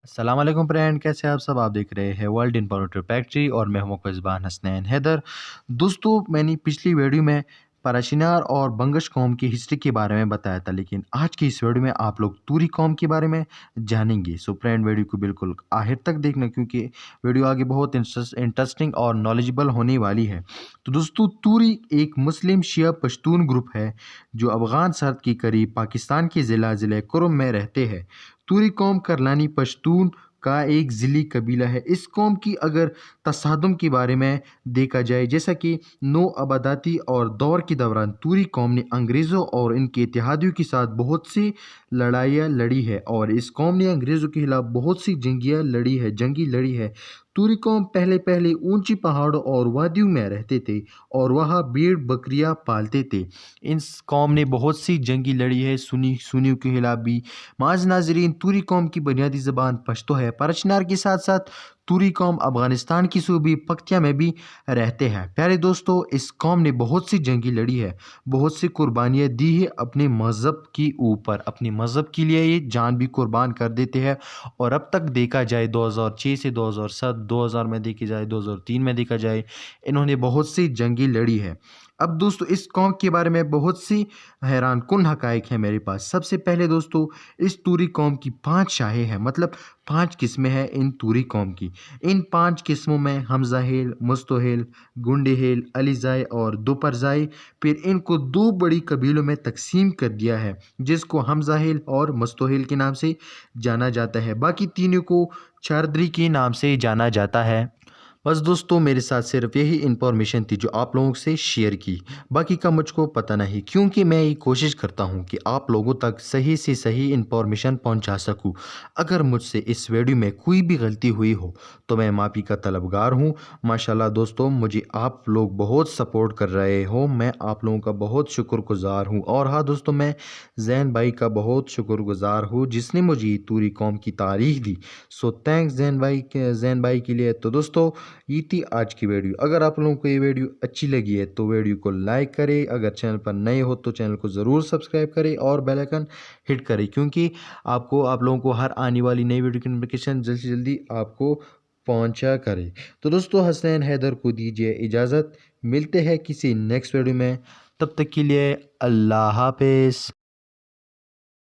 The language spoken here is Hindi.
अस्सलाम वालेकुम फ्रेंड, कैसे हैं आप सब। आप देख रहे हैं वर्ल्ड इन्फॉर्मेटिव फैक्ट्री और मैं हूं मेज़बान हसनैन हैदर। दोस्तों, मैंने पिछली वीडियो में parachinar और बंगश कौम की हिस्ट्री के बारे में बताया था, लेकिन आज की इस वीडियो में आप लोग तूरी कौम के बारे में जानेंगे। सो फ्रेंड, वीडियो को बिल्कुल आखिर तक देखना, क्योंकि वीडियो आगे बहुत इंटरेस्टिंग और नॉलेजेबल होने वाली है। तो दोस्तों, तूरी एक मुस्लिम शिया पश्तून ग्रुप है जो अफगान सरहद के करीब पाकिस्तान के ज़िला कुरुम में रहते हैं। तूरी कौम करलानी पश्तून का एक ज़िली कबीला है। इस कौम की अगर तसादुम के बारे में देखा जाए, जैसा कि नो अबादाती और दौर के दौरान तूरी कौम ने अंग्रेज़ों और इनके इत्तेहादियों के साथ बहुत सी लड़ाइयाँ लड़ी है और इस कौम ने अंग्रेज़ों के खिलाफ बहुत सी जंगी लड़ी है। तूरी कौम पहले पहले ऊंची पहाड़ों और वादियों में रहते थे और वहाँ भेड़ बकरियाँ पालते थे। इस कौम ने बहुत सी जंगी लड़ी है, सुन्नियों के खिलाफ भी। माज नाजरीन, तूरी कौम की बुनियादी ज़बान पश्तो है। परचनार के साथ साथ तूरी कौम अफ़गानिस्तान की सूबी पक्तिया में भी रहते हैं। प्यारे दोस्तों, इस कौम ने बहुत सी जंगी लड़ी है, बहुत सी कुर्बानियाँ दी है अपने मज़हब के ऊपर। अपने मज़हब के लिए ये जान भी कुर्बान कर देते हैं। और अब तक देखा जाए 2006 से 2007, 2000 में देखी जाए, 2003 में देखा जाए, इन्होंने बहुत सी जंगी लड़ी है। अब दोस्तों, इस कौम के बारे में बहुत सी हैरान कुन हकाइक हैं मेरे पास। सबसे पहले दोस्तों, इस तूरी कौम की 5 शाखें हैं, मतलब 5 किस्में हैं इन तूरी कौम की। इन 5 किस्मों में हमज़ा हेल, मुस्तहेल, गुंडे हेल, अलीज़ाई और दोपरज़ाई, फिर इनको 2 बड़ी कबीलों में तकसीम कर दिया है, जिसको हमज़ा हेल और मुस्तहेल के नाम से जाना जाता है। बाकी तीनों को चारदरी के नाम से जाना जाता है। बस दोस्तों, मेरे साथ सिर्फ यही इन्फॉर्मेशन थी जो आप लोगों से शेयर की, बाकी का मुझको पता नहीं, क्योंकि मैं ये कोशिश करता हूँ कि आप लोगों तक सही से सही इन्फॉर्मेशन पहुँचा सकूँ। अगर मुझसे इस वीडियो में कोई भी गलती हुई हो तो मैं माफ़ी का तलबगार हूँ। माशाल्लाह दोस्तों, मुझे आप लोग बहुत सपोर्ट कर रहे हो, मैं आप लोगों का बहुत शुक्रगुज़ार हूँ। और हाँ दोस्तों, मैं जैन भाई का बहुत शुक्रगुज़ार हूँ जिसने मुझे तूरी कौम की तारीख दी। सो थैंक्स जैन भाई के लिए। तो दोस्तों, ये थी आज की वीडियो। अगर आप लोगों को ये वीडियो अच्छी लगी है तो वीडियो को लाइक करें, अगर चैनल पर नए हो तो चैनल को ज़रूर सब्सक्राइब करें और बेल आइकन हिट करें, क्योंकि आप लोगों को हर आने वाली नई वीडियो की नोटिफिकेशन जल्दी से जल्दी आपको पहुंचा करें। तो दोस्तों, हसनैन हैदर को दीजिए इजाज़त, मिलते हैं किसी नेक्स्ट वीडियो में। तब तक के लिए अल्लाह हाफिज़।